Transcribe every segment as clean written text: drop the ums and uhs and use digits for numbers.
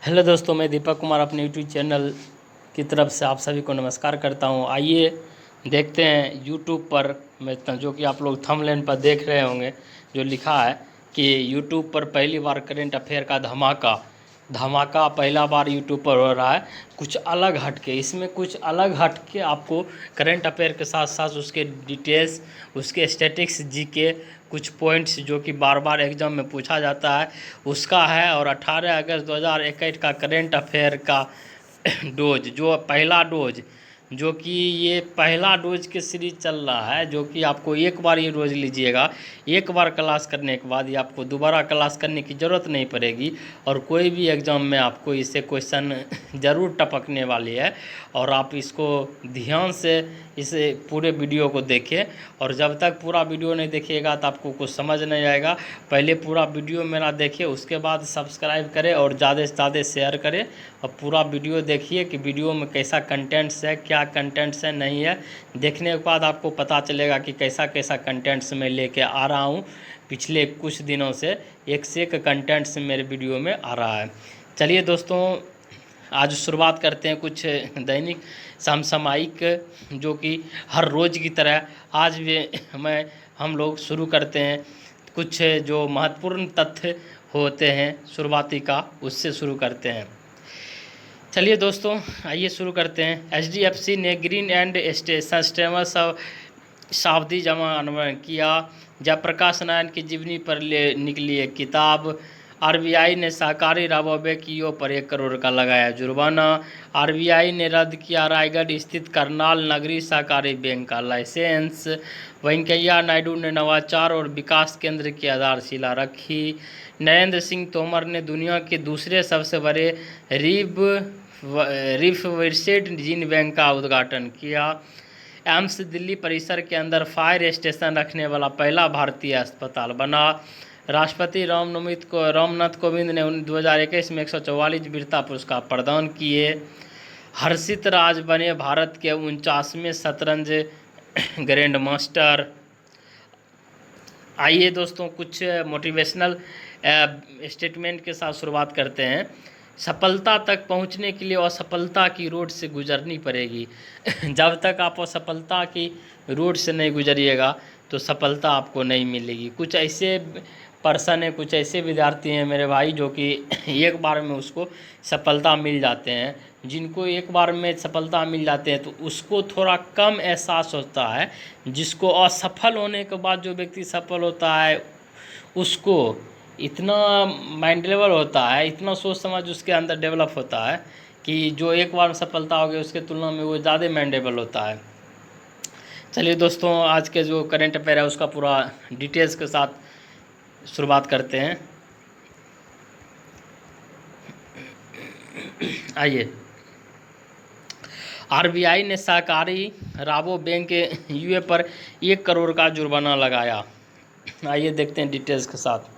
Hello दोस्तों, मैं दीपक कुमार अपने यूट्यूब चैनल की तरफ से आप सभी को नमस्कार करता हूं। आइए देखते हैं यूट्यूब पर मैं जो कि आप लोग थंबनेल पर देख रहे होंगे, जो लिखा है कि यूट्यूब पर पहली बार करंट अफेयर का धमाका पहला बार यूट्यूब पर हो रहा है। कुछ अलग हटके, इसमें कुछ अलग हटके आपको करंट अफेयर के साथ साथ उसके डिटेल्स, उसके स्टैटिक्स, जीके, कुछ पॉइंट्स जो कि बार बार एग्जाम में पूछा जाता है उसका है। और 18 अगस्त 2021 का करंट अफेयर का डोज, जो पहला डोज, जो कि ये पहला डोज के सीरीज चल रहा है, जो कि आपको एक बार ये डोज लीजिएगा, एक बार क्लास करने के बाद ये आपको दोबारा क्लास करने की ज़रूरत नहीं पड़ेगी और कोई भी एग्ज़ाम में आपको इससे क्वेश्चन ज़रूर टपकने वाली है। और आप इसको ध्यान से इस पूरे वीडियो को देखें, और जब तक पूरा वीडियो नहीं देखिएगा तो आपको कुछ समझ नहीं आएगा। पहले पूरा वीडियो मेरा देखिए, उसके बाद सब्सक्राइब करें और ज़्यादा से ज़्यादा शेयर करें और पूरा वीडियो देखिए कि वीडियो में कैसा कंटेंट्स है, क्या कंटेंट्स है, नहीं है। देखने के बाद आपको पता चलेगा कि कैसा कैसा कंटेंट्स मैं लेके आ रहा हूँ। पिछले कुछ दिनों से एक से एक कंटेंट्स मेरे वीडियो में आ रहा है। चलिए दोस्तों, आज शुरुआत करते हैं कुछ दैनिक समसामयिक, जो कि हर रोज़ की तरह आज भी हम लोग शुरू करते हैं। कुछ जो महत्वपूर्ण तथ्य होते हैं शुरुआती का, उससे शुरू करते हैं। चलिए दोस्तों, आइए शुरू करते हैं। HDFC ने ग्रीन एंड सस्टेनेबल सावधि जमा अनवरण किया। जयप्रकाश नारायण की जीवनी पर निकली एक किताब। RBI ने सहकारी राबोबेकियों पर 1 करोड़ का लगाया जुर्माना। RBI ने रद्द किया रायगढ़ स्थित करनाल नगरी सहकारी बैंक का लाइसेंस। वेंकैया नायडू ने नवाचार और विकास केंद्र की आधारशिला रखी। नरेंद्र सिंह तोमर ने दुनिया के दूसरे सबसे बड़े रिफर्बिश्ड जीन बैंक का उद्घाटन किया। एम्स दिल्ली परिसर के अंदर फायर स्टेशन रखने वाला पहला भारतीय अस्पताल बना। राष्ट्रपति रामनाथ कोविंद ने 2021 में 144 वीरता पुरस्कार प्रदान किए। हर्षित राज बने भारत के 49वें शतरंज ग्रैंड मास्टर। आइए दोस्तों, कुछ मोटिवेशनल स्टेटमेंट के साथ शुरुआत करते हैं। सफलता तक पहुंचने के लिए असफलता की रोड से गुजरनी पड़ेगी। जब तक आप असफलता की रोड से नहीं गुजरिएगा तो सफलता आपको नहीं मिलेगी। कुछ ऐसे पर्सन है, कुछ ऐसे विद्यार्थी हैं मेरे भाई, जो कि एक बार में उसको सफलता मिल जाते हैं। जिनको एक बार में सफलता मिल जाते हैं तो उसको थोड़ा कम एहसास होता है। जिसको असफल होने के बाद जो व्यक्ति सफल होता है उसको इतना माइंड लेवल होता है, इतना सोच समझ उसके अंदर डेवलप होता है कि जो एक बार सफलता हो गई उसके तुलना में वो ज़्यादा माइंड लेवल होता है। चलिए दोस्तों, आज के जो करंट अफेयर है उसका पूरा डिटेल्स के साथ शुरुआत करते हैं। आइए। RBI ने सहकारी राबो बैंक यूए पर 1 करोड़ का जुर्माना लगाया। आइए देखते हैं डिटेल्स के साथ।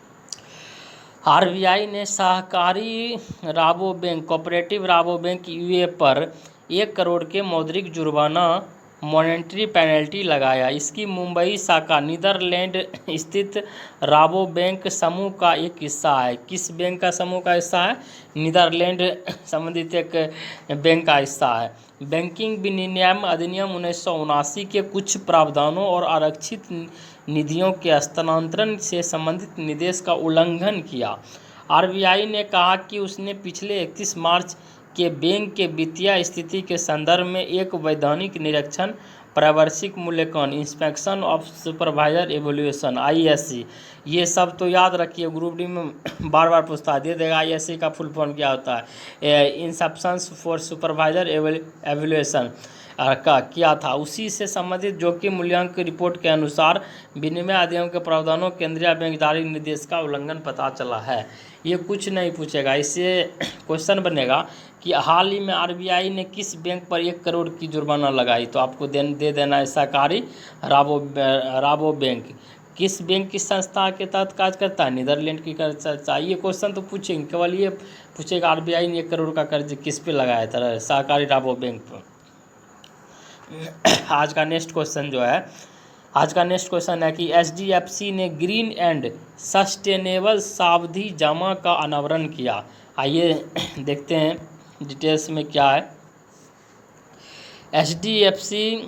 RBI ने सहकारी राबो बैंक, कोऑपरेटिव राबो बैंक यूए पर 1 करोड़ के मौद्रिक जुर्माना, मॉनेटरी पेनल्टी लगाया। इसकी मुंबई शाखा नीदरलैंड स्थित राबो बैंक समूह का एक हिस्सा है। किस बैंक का समूह का हिस्सा है? नीदरलैंड संबंधित एक बैंक का हिस्सा है। बैंकिंग विनियमन अधिनियम 1979 के कुछ प्रावधानों और आरक्षित निधियों के हस्तांतरण से संबंधित निर्देश का उल्लंघन किया। RBI ने कहा कि उसने पिछले 31 मार्च के बैंक के वित्तीय स्थिति के संदर्भ में एक वैधानिक निरीक्षण, प्रावार्षिक मूल्यांकन, inspection of supervisor evolution ISE, ये सब तो याद रखिए, ग्रुप डी में बार बार पूछता है, दे देगा। ISE का फुल फॉर्म क्या होता है? इंस्पेक्शन फॉर सुपरवाइजर एवोल्यूशन का किया था। उसी से संबंधित जोखिम मूल्यांकन रिपोर्ट के अनुसार विनिमय अधिनियम के प्रावधानों, केंद्रीय बैंक जारी निर्देश का उल्लंघन पता चला है। ये कुछ नहीं पूछेगा, इससे क्वेश्चन बनेगा कि हाल ही में RBI ने किस बैंक पर 1 करोड़ की जुर्माना लगाई, तो आपको दे देना है सहकारी राबो बैंक। किस बैंक की संस्था के तहत कार्य करता है? नीदरलैंड की संस्था। ये क्वेश्चन तो पूछेंगे, केवल ये पूछेगा RBI ने 1 करोड़ का कर्ज किस पे लगाया था? सहकारी राबो बैंक पर। आज का नेक्स्ट क्वेश्चन है कि HDFC ने ग्रीन एंड सस्टेनेबल सावधि जमा का अनावरण किया। आइए देखते हैं डिटेल्स में क्या है। एचडीएफसी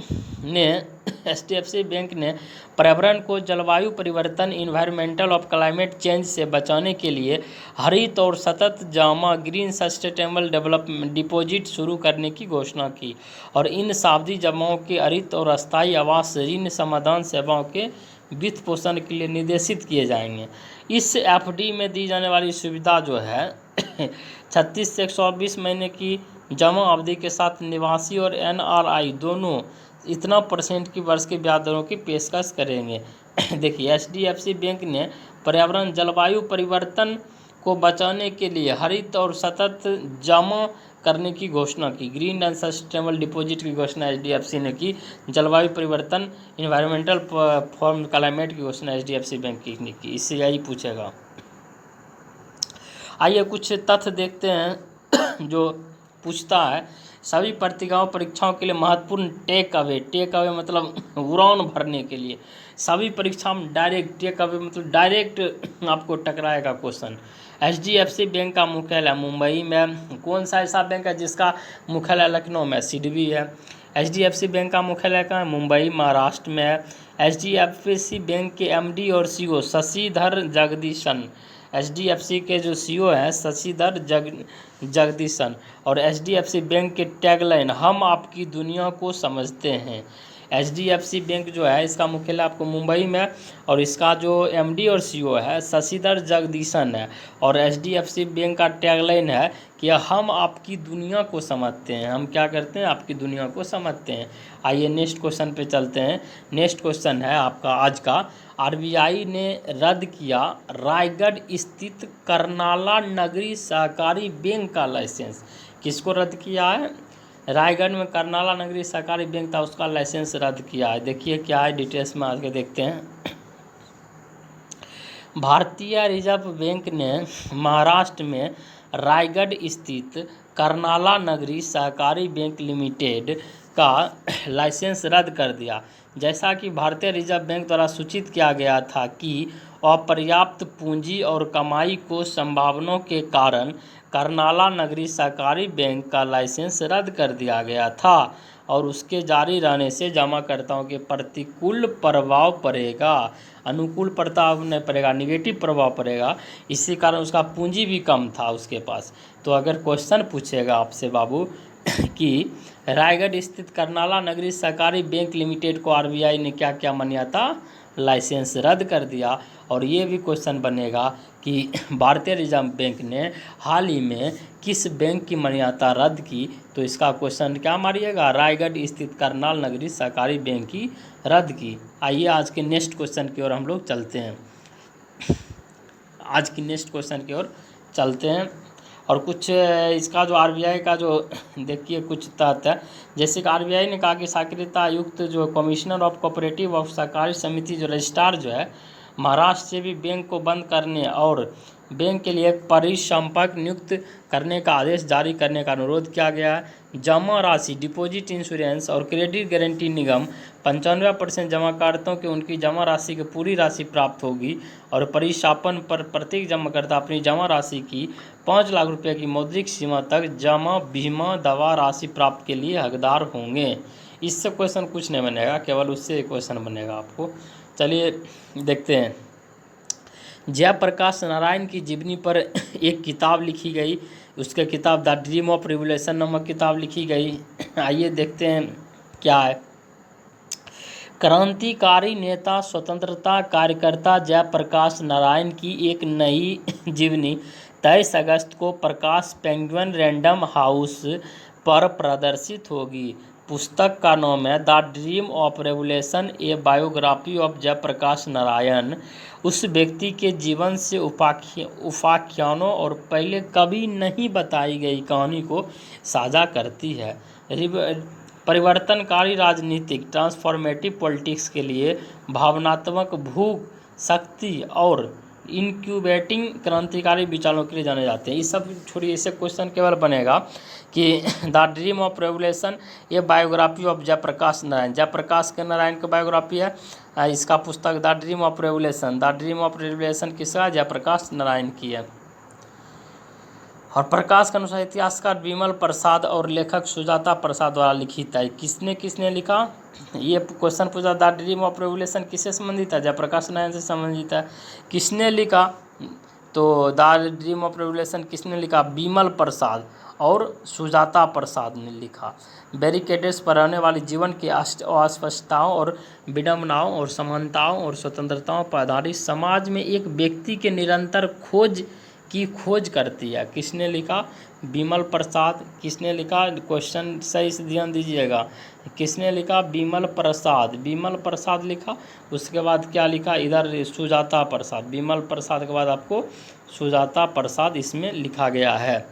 बैंक ने पर्यावरण को जलवायु परिवर्तन इन्वायरमेंटल ऑफ क्लाइमेट चेंज से बचाने के लिए हरित और सतत जमा ग्रीन सस्टेनेबल डेवलपमेंट डिपॉजिट शुरू करने की घोषणा की और इन सावधि जमाओं के हरित और अस्थायी आवास ऋण समाधान सेवाओं के वित्त पोषण के लिए निर्देशित किए जाएंगे। इस एफडी में दी जाने वाली सुविधा जो है 36 से 120 महीने की जमा अवधि के साथ निवासी और एनआरआई दोनों इतना % की वर्ष की ब्याज दरों की पेशकश करेंगे। देखिए, एचडीएफसी बैंक ने पर्यावरण जलवायु परिवर्तन को बचाने के लिए हरित और सतत जमा करने की घोषणा की। ग्रीन एंड सस्टेनेबल डिपॉजिट की घोषणा एचडीएफसी ने की। जलवायु परिवर्तन इन्वायरमेंटल फॉर्म क्लाइमेट की घोषणा एचडीएफसी बैंक ने की। इससे यही पूछेगा। आइए कुछ तथ्य देखते हैं जो पूछता है। सभी परीक्षाओं के लिए महत्वपूर्ण टेक अवे मतलब उड़ान भरने के लिए सभी परीक्षा में डायरेक्ट टेक अवे मतलब डायरेक्ट आपको टकराएगा क्वेश्चन। एचडीएफसी बैंक का मुख्यालय मुंबई में। कौन सा ऐसा बैंक है जिसका मुख्यालय लखनऊ में? सिडबी है। एचडीएफसी बैंक का मुख्यालय कहाँ है? मुंबई महाराष्ट्र में है। एचडीएफसी बैंक के एमडी और सीईओ शशिधर जगदीशन। एचडीएफसी के जो सीईओ हैं शशिधर जगदीशन। और एचडीएफसी बैंक के टैगलाइन हम आपकी दुनिया को समझते हैं। एचडीएफसी बैंक जो है इसका मुख्यालय आपको मुंबई में और इसका जो एमडी और सीईओ है शशिधर जगदीशन है। और एचडीएफसी बैंक का टैगलाइन है कि हम आपकी दुनिया को समझते हैं। हम क्या करते हैं? आपकी दुनिया को समझते हैं। आइए नेक्स्ट क्वेश्चन पे चलते हैं। नेक्स्ट क्वेश्चन है आपका आज का। आरबीआई ने रद्द किया रायगढ़ स्थित करनाला नगरी सहकारी बैंक का लाइसेंस। किसको रद्द किया है? रायगढ़ में करनाला नगरी सहकारी बैंक था, उसका लाइसेंस रद्द किया है। देखिए क्या है, डिटेल्स में आगे देखते हैं। भारतीय रिजर्व बैंक ने महाराष्ट्र में रायगढ़ स्थित करनाला नगरी सहकारी बैंक लिमिटेड का लाइसेंस रद्द कर दिया। जैसा कि भारतीय रिजर्व बैंक द्वारा सूचित किया गया था कि अपर्याप्त पूंजी और कमाई को संभावनाओं के कारण करनाला नगरी सहकारी बैंक का लाइसेंस रद्द कर दिया गया था और उसके जारी रहने से जमाकर्ताओं के प्रतिकूल प्रभाव पड़ेगा। अनुकूल प्रभाव नहीं पड़ेगा, निगेटिव प्रभाव पड़ेगा। इसी कारण उसका पूंजी भी कम था उसके पास। तो अगर क्वेश्चन पूछेगा आपसे बाबू कि रायगढ़ स्थित करनाला नगरी सहकारी बैंक लिमिटेड को आरबीआई ने क्या क्या मान्यता लाइसेंस रद्द कर दिया, और ये भी क्वेश्चन बनेगा कि भारतीय रिजर्व बैंक ने हाल ही में किस बैंक की मान्यता रद्द की, तो इसका क्वेश्चन क्या मारिएगा? रायगढ़ स्थित करनाल नगरी सहकारी बैंक की रद्द की। आइए आज के नेक्स्ट क्वेश्चन की ओर हम लोग चलते हैं। आज की नेक्स्ट क्वेश्चन की ओर चलते हैं और कुछ इसका जो आरबीआई का जो देखिए कुछ तथ्य है। जैसे कि आरबीआई ने कहा कि सहकारिता आयुक्त जो कमिश्नर ऑफ कोऑपरेटिव ऑफ सहकारी समिति जो रजिस्ट्रार जो है महाराष्ट्र से भी बैंक को बंद करने और बैंक के लिए एक परिसंपक नियुक्त करने का आदेश जारी करने का अनुरोध किया गया है। जमा राशि डिपॉजिट इंश्योरेंस और क्रेडिट गारंटी निगम 95% जमाकर्ताओं को उनकी जमा राशि की पूरी राशि प्राप्त होगी और परिसंपन पर प्रत्येक जमाकर्ता अपनी जमा राशि की 5 लाख रुपये की मौद्रिक सीमा तक जमा बीमा दवा राशि प्राप्त के लिए हकदार होंगे। इससे क्वेश्चन कुछ नहीं बनेगा, केवल उससे क्वेश्चन बनेगा आपको। चलिए देखते हैं। जयप्रकाश नारायण की जीवनी पर एक किताब लिखी गई, उसके किताब द ड्रीम ऑफ रिवोल्यूशन नामक किताब लिखी गई। आइए देखते हैं क्या है। क्रांतिकारी नेता स्वतंत्रता कार्यकर्ता जयप्रकाश नारायण की एक नई जीवनी 23 अगस्त को प्रकाश पेंगुइन रैंडम हाउस पर प्रदर्शित होगी। पुस्तक का नाम है the dream of revolution a biography of Jayaprakash Narayan. उस व्यक्ति के जीवन से उपाख्यानों और पहले कभी नहीं बताई गई कहानी को साझा करती है। परिवर्तनकारी राजनीतिक ट्रांसफॉर्मेटिव पॉलिटिक्स के लिए भावनात्मक भूख शक्ति और इनक्यूबेटिंग क्रांतिकारी विचारों के लिए जाने जाते हैं। ये सब छोड़िए, इससे क्वेश्चन केवल बनेगा कि द ड्रीम ऑफ रेवोल्यूशन ये बायोग्राफी ऑफ जयप्रकाश नारायण, जयप्रकाश के नारायण की बायोग्राफी है। इसका पुस्तक the dream of revolution, the dream of revolution किसका? जयप्रकाश नारायण की है। और प्रकाश के अनुसार इतिहासकार विमल प्रसाद और लेखक सुजाता प्रसाद द्वारा लिखित है। किसने किसने लिखा? ये क्वेश्चन पूछा द ड्रीम ऑफ रेवोल्यूशन किससे संबंधित है? जयप्रकाश नारायण से संबंधित है। किसने लिखा? तो द ड्रीम ऑफ रेवोल्यूशन किसने लिखा? विमल प्रसाद और सुजाता प्रसाद ने लिखा। बैरिकेड्स पर रहने वाली जीवन की अस्पष्टताओं और विडंबनाओं और समानताओं और स्वतंत्रताओं पर आधारित समाज में एक व्यक्ति के निरंतर खोज करती है। किसने लिखा? विमल प्रसाद। किसने लिखा? क्वेश्चन सही से ध्यान दीजिएगा। किसने लिखा? विमल प्रसाद। विमल प्रसाद लिखा। उसके बाद क्या लिखा इधर? सुजाता प्रसाद। विमल प्रसाद के बाद आपको सुजाता प्रसाद इसमें लिखा गया है।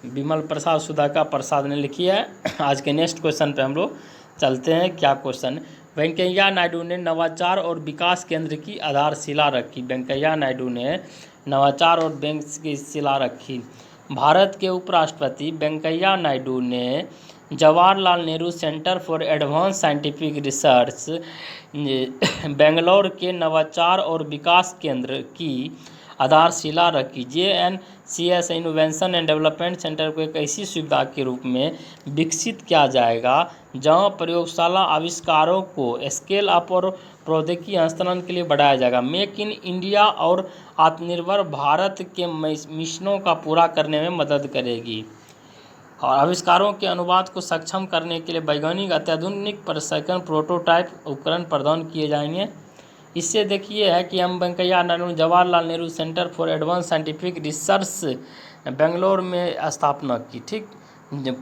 विमल प्रसाद सुजाता प्रसाद ने लिखी है। आज के नेक्स्ट क्वेश्चन पे हम लोग चलते हैं। क्या क्वेश्चन? वेंकैया नायडू ने नवाचार और विकास केंद्र की आधारशिला रखी। वेंकैया नायडू ने नवाचार और बैंक की शिला रखी। भारत के उपराष्ट्रपति वेंकैया नायडू ने Jawaharlal Nehru centre for advance scientific research Bangalore के नवाचार और विकास केंद्र की आधारशिला रखी। JNCS innovation and development centre को एक ऐसी सुविधा के रूप में विकसित किया जाएगा जहां प्रयोगशाला आविष्कारों को स्केल अप और प्रौद्योगिकी हस्तांतरण के लिए बढ़ाया जाएगा। मेक इन इंडिया और आत्मनिर्भर भारत के मिशनों का पूरा करने में मदद करेगी और आविष्कारों के अनुवाद को सक्षम करने के लिए वैज्ञानिक अत्याधुनिक प्रशिक्षण प्रोटोटाइप उपकरण प्रदान किए जाएंगे। इससे देखिए है कि हम Venkaiah Naidu Jawaharlal Nehru centre for advance scientific research Bangalore में स्थापना की। ठीक,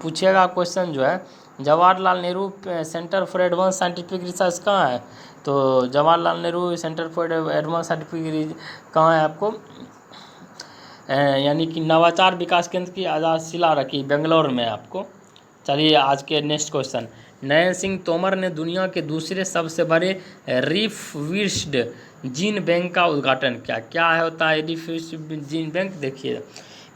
पूछेगा क्वेश्चन जो है Jawaharlal Nehru centre for advance scientific research कहाँ है? तो Jawaharlal Nehru centre for advance scientific कहाँ है आपको? यानी कि नवाचार विकास केंद्र की आधारशिला रखी बेंगलोर में आपको। चलिए आज के नेक्स्ट क्वेश्चन। नरेंद्र सिंह तोमर ने दुनिया के दूसरे सबसे बड़े रिफ्विस्ड जीन बैंक का उद्घाटन किया। क्या है होता है रिफ्विस्ड जीन बैंक? देखिए,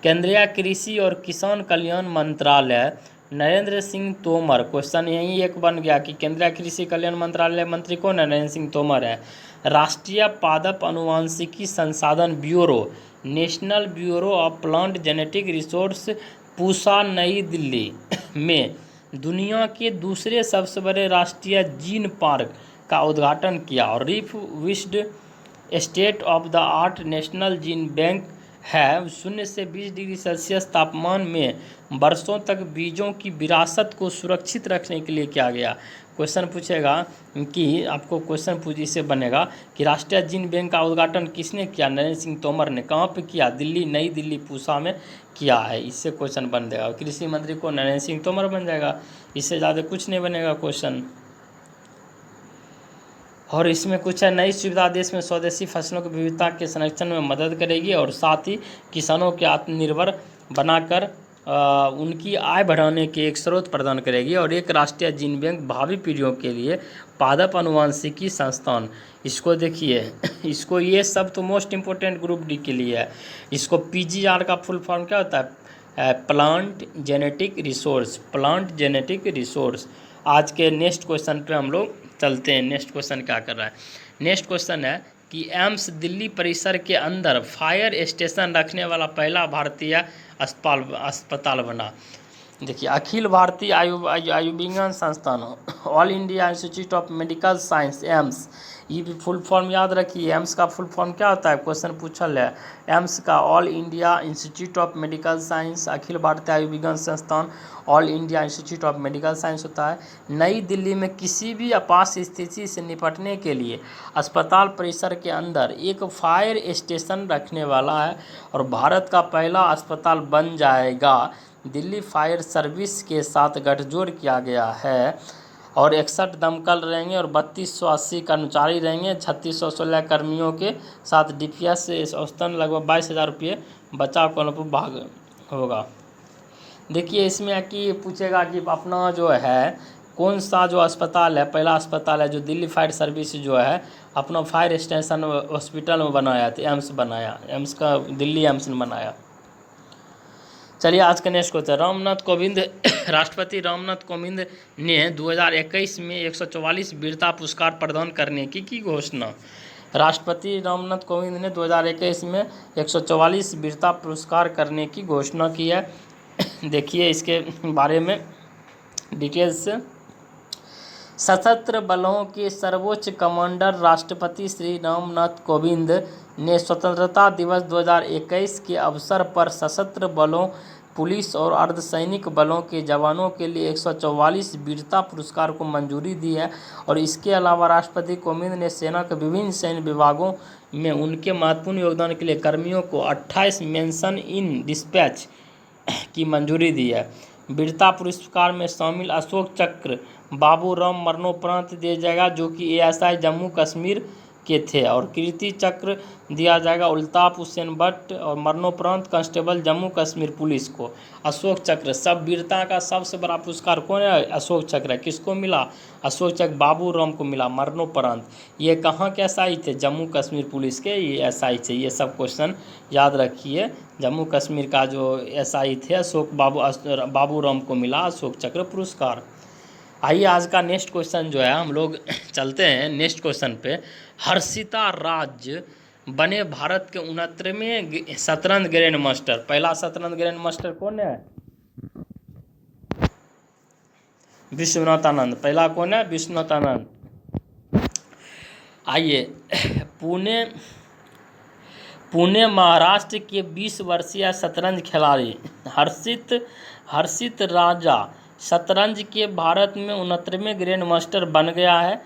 केंद्रीय कृषि और किसान कल्याण मंत्रालय नरेंद्र सिंह तोमर। क्वेश्चन यही एक बन गया कि केंद्रीय कृषि कल्याण मंत्रालय मंत्री कौन है? नरेंद्र सिंह तोमर है। राष्ट्रीय पादप अनुवांशिकी संसाधन bureau national bureau of plant genetic resource Pusa नई दिल्ली में दुनिया के दूसरे सबसे बड़े राष्ट्रीय जीन पार्क का उद्घाटन किया और refurbished state of the art national gene bank है 0 से 20 डिग्री सेल्सियस तापमान में वर्षों तक बीजों की विरासत को सुरक्षित रखने के लिए किया गया। क्वेश्चन पूछेगा कि आपको क्वेश्चन इससे बनेगा कि राष्ट्रीय जीन बैंक का उद्घाटन किसने किया? नरेंद्र सिंह तोमर ने। कहाँ पे किया? दिल्ली, नई दिल्ली पूसा में किया है। इससे क्वेश्चन बन जाएगा। कृषि मंत्री को नरेंद्र सिंह तोमर बन जाएगा। इससे ज़्यादा कुछ नहीं बनेगा क्वेश्चन। और इसमें कुछ है, नई सुविधा देश में स्वदेशी फसलों की विविधता के संरक्षण में मदद करेगी और साथ ही किसानों के आत्मनिर्भर बनाकर उनकी आय बढ़ाने के एक स्रोत प्रदान करेगी। और एक राष्ट्रीय जीन बैंक भावी पीढ़ियों के लिए पादप अनुवांशिकी संस्थान। इसको देखिए, इसको ये सब तो मोस्ट इम्पोर्टेंट ग्रुप डी के लिए है। इसको PGR का फुल फॉर्म क्या होता है? Plant genetic resource. Plant genetic resource. आज के नेक्स्ट क्वेश्चन पे हम लोग चलते हैं। नेक्स्ट क्वेश्चन क्या कर रहा है? नेक्स्ट क्वेश्चन है कि एम्स दिल्ली परिसर के अंदर फायर स्टेशन रखने वाला पहला भारतीय अस्पताल बना। देखिए, अखिल भारतीय आयुर्विज्ञान संस्थान all India institute of medical science AIIMS, ये भी फुल फॉर्म याद रखिए। एम्स का फुल फॉर्म क्या होता है? क्वेश्चन पूछल है। एम्स का all India institute of medical science, अखिल भारतीय आयुर्विज्ञान संस्थान all India institute of medical science होता है। नई दिल्ली में किसी भी आपात स्थिति से निपटने के लिए अस्पताल परिसर के अंदर एक फायर स्टेशन रखने वाला है और भारत का पहला अस्पताल बन जाएगा। दिल्ली फायर सर्विस के साथ गठजोड़ किया गया है और 61 दमकल रहेंगे और 3280 कर्मचारी रहेंगे। 3616 कर्मियों के साथ DPS से औसतन लगभग 22,000 रुपये बचाव का भाग होगा। देखिए, इसमें कि पूछेगा कि अपना जो है कौन सा जो अस्पताल है, पहला अस्पताल है जो दिल्ली फायर सर्विस जो है अपना फायर स्टेशन हॉस्पिटल में बनाया था, एम्स बनाया। एम्स का दिल्ली एम्स ने बनाया। चलिए आज का नेक्स्ट क्वेश्चन। रामनाथ कोविंद राष्ट्रपति रामनाथ कोविंद ने 2021 में 144 वीरता पुरस्कार प्रदान करने की घोषणा। राष्ट्रपति रामनाथ कोविंद ने 2021 में 144 वीरता पुरस्कार करने की घोषणा की है। देखिए इसके बारे में डिटेल्स। सशस्त्र बलों के सर्वोच्च कमांडर राष्ट्रपति श्री रामनाथ कोविंद ने स्वतंत्रता दिवस 2021 के अवसर पर सशस्त्र बलों, पुलिस और अर्धसैनिक बलों के जवानों के लिए 144 वीरता पुरस्कार को मंजूरी दी है। और इसके अलावा राष्ट्रपति कोविंद ने सेना के विभिन्न सैन्य विभागों में उनके महत्वपूर्ण योगदान के लिए कर्मियों को 28 मेंशन इन डिस्पैच की मंजूरी दी है। वीरता पुरस्कार में शामिल अशोक चक्र बाबू राम मरणोपरांत दिया जाएगा, जो कि एएसआई जम्मू कश्मीर के थे, और कीर्ति चक्र दिया जाएगा अल्ताफ हुसैन भट्ट और मरणोपरांत कांस्टेबल जम्मू कश्मीर पुलिस को। अशोक चक्र सब वीरता का सबसे बड़ा पुरस्कार कौन है? अशोक चक्र। किसको मिला? अशोक चक्र बाबू राम को मिला मरणोपरांत। ये कहाँ के एसआई थे? जम्मू कश्मीर पुलिस के ये एसआई थे। ये सब क्वेश्चन याद रखिए। जम्मू कश्मीर का जो एसआई थे अशोक बाबू राम को मिला अशोक चक्र पुरस्कार। आइए आज का नेक्स्ट क्वेश्चन जो है हम लोग चलते हैं नेक्स्ट क्वेश्चन पे। हर्षिता राज बने भारत के 69वें शतरंज ग्रैंड मास्टर। पहला शतरंज ग्रैंड मास्टर कौन है? विश्वनाथ आनंद। पहला कौन है? विश्वनाथ आनंद। आइए पुणे महाराष्ट्र के 20 वर्षीय शतरंज खिलाड़ी हर्षित राजा शतरंज के भारत में 69वें ग्रैंड मास्टर बन गया है।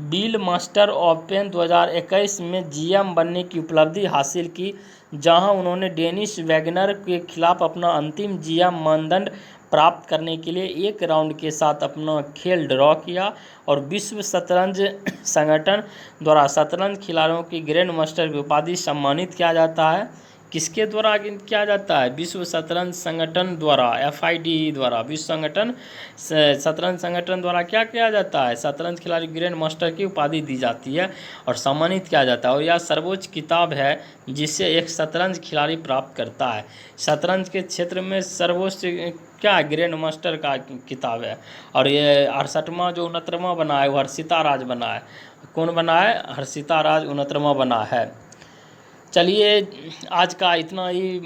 बिल मास्टर ओपन 2021 में जीएम बनने की उपलब्धि हासिल की, जहां उन्होंने डेनिस वैगनर के खिलाफ अपना अंतिम जीएम मानदंड प्राप्त करने के लिए एक राउंड के साथ अपना खेल ड्रॉ किया। और विश्व शतरंज संगठन द्वारा शतरंज खिलाड़ियों की ग्रैंड मास्टर की उपाधि सम्मानित किया जाता है। किसके द्वारा किया जाता है? विश्व शतरंज संगठन द्वारा, FIDE द्वारा, विश्व शतरंज संगठन द्वारा क्या किया जाता है? शतरंज खिलाड़ी ग्रैंड मास्टर की उपाधि दी जाती है और सम्मानित किया जाता है। और यह सर्वोच्च किताब है जिसे एक शतरंज खिलाड़ी प्राप्त करता है। शतरंज के क्षेत्र में सर्वोच्च क्या है? ग्रैंड मास्टर का किताब है। और ये 68वां जो 69वां बना है वो हर्षिता राज बना है। कौन बना है? हर्षिता राज 69वां बना है। चलिए आज का इतना ही।